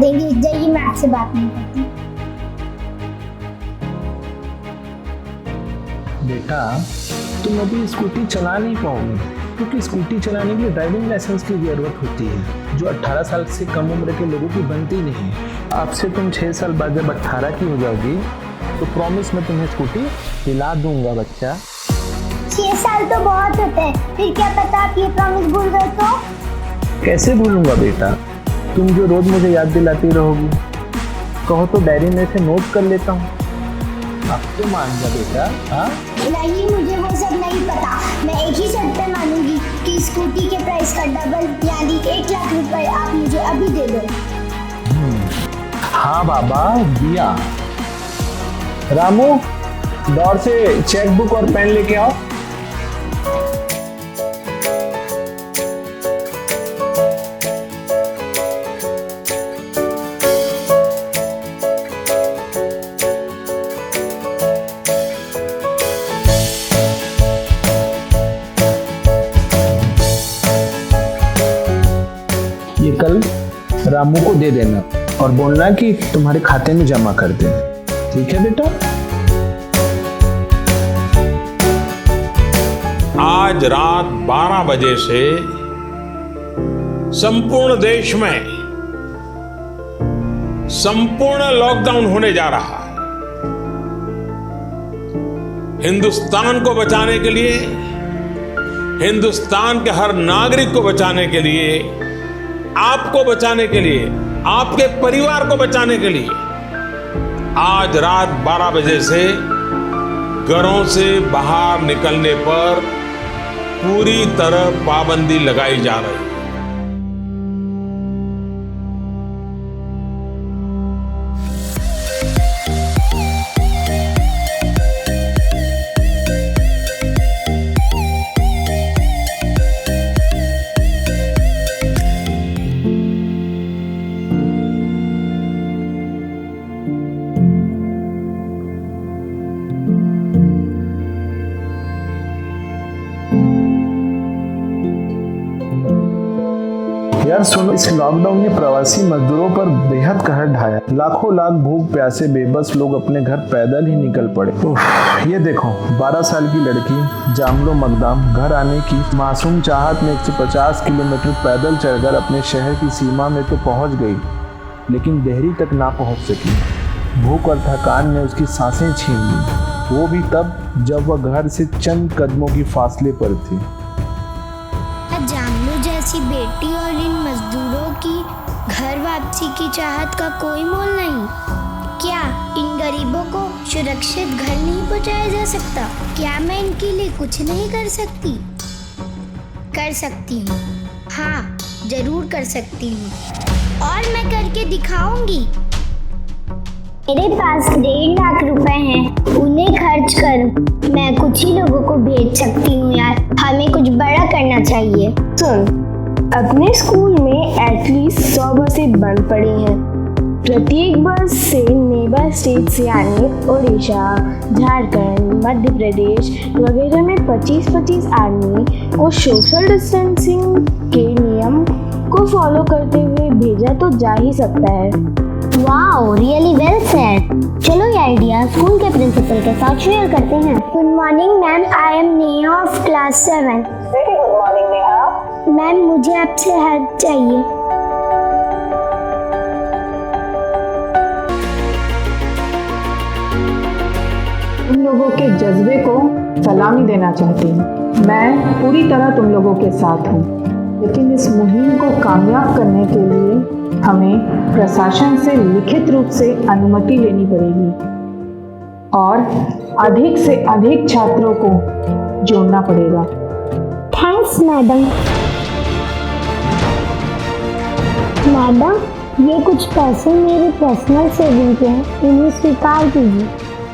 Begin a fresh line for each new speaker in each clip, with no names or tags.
देंगे। जाइए, मैं आपसे बात नहीं करती।
बेटा तुम अभी स्कूटी चला नहीं पाओगे, क्योंकि स्कूटी चलाने के लिए ड्राइविंग लाइसेंस की जरूरत होती है, जो 18 साल से कम उम्र के लोगों की बनती नहीं है। आपसे तुम 6 साल बाद जब 18 की हो जाओगी तो प्रॉमिस मैं तुम्हें स्कूटी दिला दूंगा बच्चा।
6 साल तो बहुत होते हैं, फिर क्या पता आप ये प्रॉमिस भूल गए तो?
कैसे भूलूंगा बेटा, तुम जो रोज मुझे याद दिलाती रहोगी। कहो तो डायरी में से नोट कर लेता हूँ। अब तो मान जा बेटा। हाँ
नहीं, मुझे वो सब नहीं पता। मैं एक ही शर्त पे मानूंगी कि स्कूटी के प्राइस का डबल यानी 1 लाख रुपए आप मुझे अभी दे दो।
हाँ बाबा, दिया। रामू, दौड़ से चेकबुक और पेन लेके आओ। ये कल रामू को दे देना और बोलना कि तुम्हारे खाते में जमा कर दे। ठीक है बेटा?
आज रात 12 बजे से संपूर्ण देश में संपूर्ण लॉकडाउन होने जा रहा है। हिंदुस्तान को बचाने के लिए, हिंदुस्तान के हर नागरिक को बचाने के लिए, आपको बचाने के लिए, आपके परिवार को बचाने के लिए आज रात 12 बजे से घरों से बाहर निकलने पर पूरी तरह पाबंदी लगाई जा रही है।
यार सुनो, इस लॉकडाउन ने प्रवासी मजदूरों पर बेहद कहर ढाया। लाखों लाख भूख प्यासे बेबस लोग अपने घर पैदल ही निकल पड़े। ये देखो, 12 साल की लड़की जामलो मकदाम घर आने की मासूम चाहत में 150 किलोमीटर पैदल चलकर अपने शहर की सीमा में तो पहुंच गई, लेकिन देहरी तक ना पहुंच सकी। भूख और थकान ने उसकी सांसें छीन ली, वो भी तब जब वह घर से चंद कदमों की फासले पर थी।
जामलू जैसी बेटी और इन मजदूरों की घर वापसी की चाहत का कोई मोल नहीं। क्या इन गरीबों को सुरक्षित घर नहीं पहुंचाया जा सकता? क्या मैं इनके लिए कुछ नहीं कर सकती? कर सकती हूँ, हाँ जरूर कर सकती हूँ, और मैं करके दिखाऊंगी। मेरे पास 1.5 लाख रुपए हैं, उन्हें खर्च कर मैं कुछ ही लोगों को भेज सकती हूँ। यार हमें कुछ बड़ा करना चाहिए।
सुन, अपने स्कूल में एटलीस्ट 100 बसें बंद पड़ी हैं। प्रत्येक बस से नेबर स्टेट से यानी उड़ीसा, झारखंड, मध्य प्रदेश वगैरह में 25-25 आदमी को सोशल डिस्टेंसिंग के नियम को फॉलो करते हुए भेजा तो जा ही सकता है।
Wow, really well said. चलो ये आइडिया स्कूल के प्रिंसिपल के साथ शेयर करते हैं। Good morning ma'am, I am Neha of class 7।
Very good morning Neha.
Ma'am मुझे आपसे हेल्प चाहिए।
तुम लोगों के जज्बे को सलामी देना चाहती हूँ। मैं पूरी तरह तुम लोगों के साथ हूँ, लेकिन इस मुहिम को कामयाब करने के लिए हमें प्रशासन से लिखित रूप से अनुमति लेनी पड़ेगी और अधिक से अधिक छात्रों को जोड़ना पड़ेगा।
Thanks madam. मैडम, ये कुछ पैसे मेरे पर्सनल सेविंग के हैं, इन्हें स्वीकार कीजिए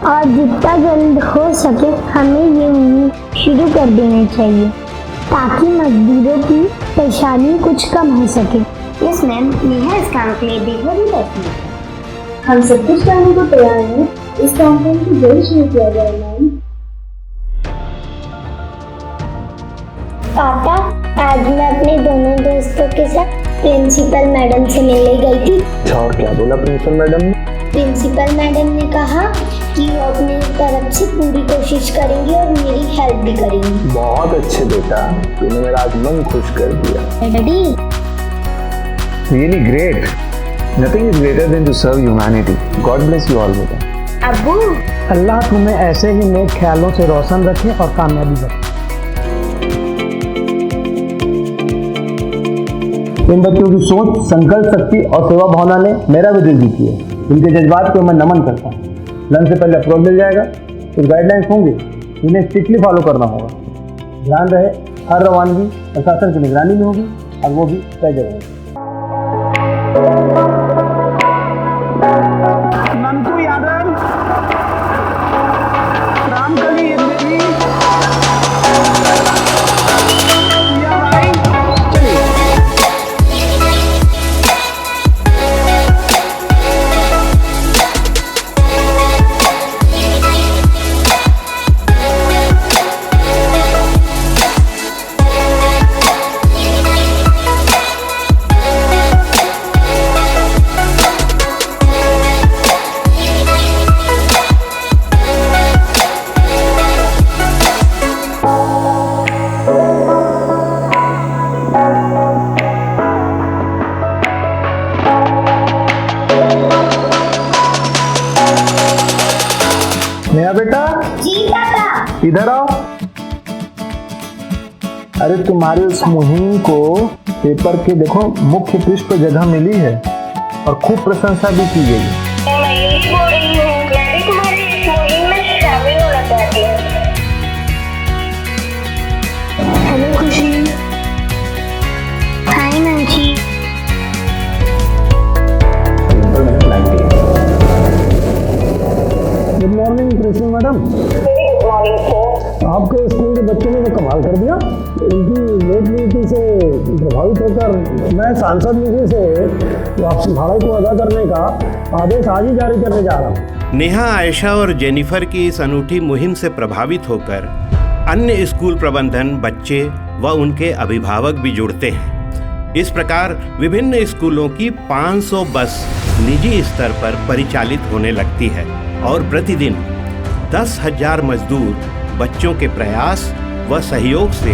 और जितना जल्द हो सके हमें ये मुहिम शुरू कर देनी चाहिए ताकि मजदूरों की परेशानी कुछ कम हो सके। यस मैम, नेहा इस काम के लिए बेहद ही रहती है।
हम सब कुछ करने को तैयार हैं। इस कैंपेन को जल्द शुरू किया जाए मैम।
पापा, आज मैं अपने दोनों दोस्तों के साथ प्रिंसिपल मैडम से मिलने गई थी।
अच्छा, और क्या बोला प्रिंसिपल मैडम ने?
प्रिंसिपल मैडम ने कहा कि वो अपनी तरफ से पूरी कोशिश करेंगी और मेरी हेल्प भी करेंगी।
बहुत अच्छे बेटा, तूने मेरा आज मन खुश कर दिया।
Daddy,
really great. Nothing is greater than to serve humanity. God bless you all बेटा।
अब्बू,
अल्लाह तुम्हें ऐसे ही नेक ख्यालों से रोशन रखे और कामयाबी बख्शे। इन बच्चों की सोच, संकल्प शक्ति और सेवा भावना ने मेरा भी दिल जीती है। इनके जज्बात को मैं नमन करता हूँ। लंच से पहले अप्रोच मिल जाएगा, कुछ गाइडलाइंस होंगे, इन्हें स्ट्रिक्टली फॉलो करना होगा। ध्यान रहे, हर रवानगी प्रशासन की निगरानी में होगी और वो भी तय जगह होगी। नंदू यादव, रामकली देवी, या भाई, चलिए। नया बेटा,
जी पापा।
इधर आओ। अरे तुम्हारी उस मुहिम को पेपर के देखो मुख्य पृष्ठ पर जगह मिली है और खूब प्रशंसा भी की गई।
मैं यही बोल रही हूँ, मैं भी तुम्हारी इस मुहिम में शामिल होना चाहती हूँ। हेलो खुशी। हाय नंची।
Good morning principal madam. आपके स्कूल के बच्चों ने तो कमाल कर दिया। इनकी नोट नीति से प्रभावित होकर मैं सांसद निधि से वापसी भाड़े को अदा करने का आदेश आज ही जारी करने जा रहा हूँ।
नेहा, आयशा और जेनिफर की इस अनूठी मुहिम से प्रभावित होकर अन्य स्कूल प्रबंधन, बच्चे व उनके अभिभावक भी जुड़ते हैं। इस प्रकार विभिन्न स्कूलों की 500 बस निजी स्तर पर परिचालित होने लगती है और प्रतिदिन 10,000 मजदूर बच्चों के प्रयास व सहयोग से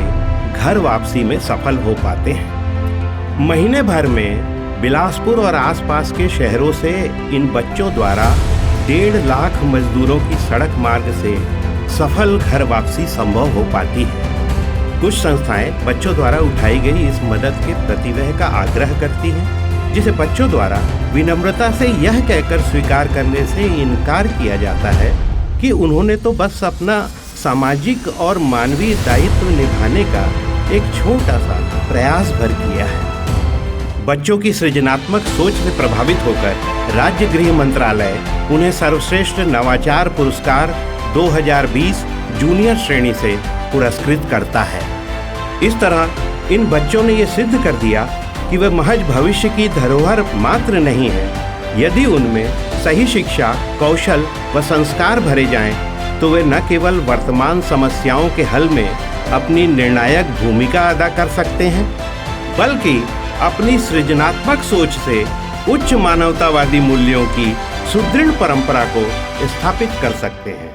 घर वापसी में सफल हो पाते हैं। महीने भर में बिलासपुर और आसपास के शहरों से इन बच्चों द्वारा 1.5 लाख मजदूरों की सड़क मार्ग से सफल घर वापसी संभव हो पाती है। कुछ संस्थाएं बच्चों द्वारा उठाई गई इस मदद के प्रतिव्यय का आग्रह करती हैं, जिसे बच्चों द्वारा विनम्रता से यह कहकर स्वीकार करने से इनकार किया जाता है कि उन्होंने तो बस अपना सामाजिक और मानवीय दायित्व निभाने का एक छोटा सा प्रयास भर किया है। बच्चों की सृजनात्मक सोच से प्रभावित होकर राज्य गृह मंत्रालय उन्हें सर्वश्रेष्ठ नवाचार पुरस्कार 2020 जूनियर श्रेणी से पुरस्कृत करता है। इस तरह इन बच्चों ने ये सिद्ध कर दिया कि वे महज भविष्य की धरोहर मात्र नहीं है। यदि उनमें सही शिक्षा, कौशल व संस्कार भरे जाएं, तो वे न केवल वर्तमान समस्याओं के हल में अपनी निर्णायक भूमिका अदा कर सकते हैं, बल्कि अपनी सृजनात्मक सोच से उच्च मानवतावादी मूल्यों की सुदृढ़ परंपरा को स्थापित कर सकते हैं।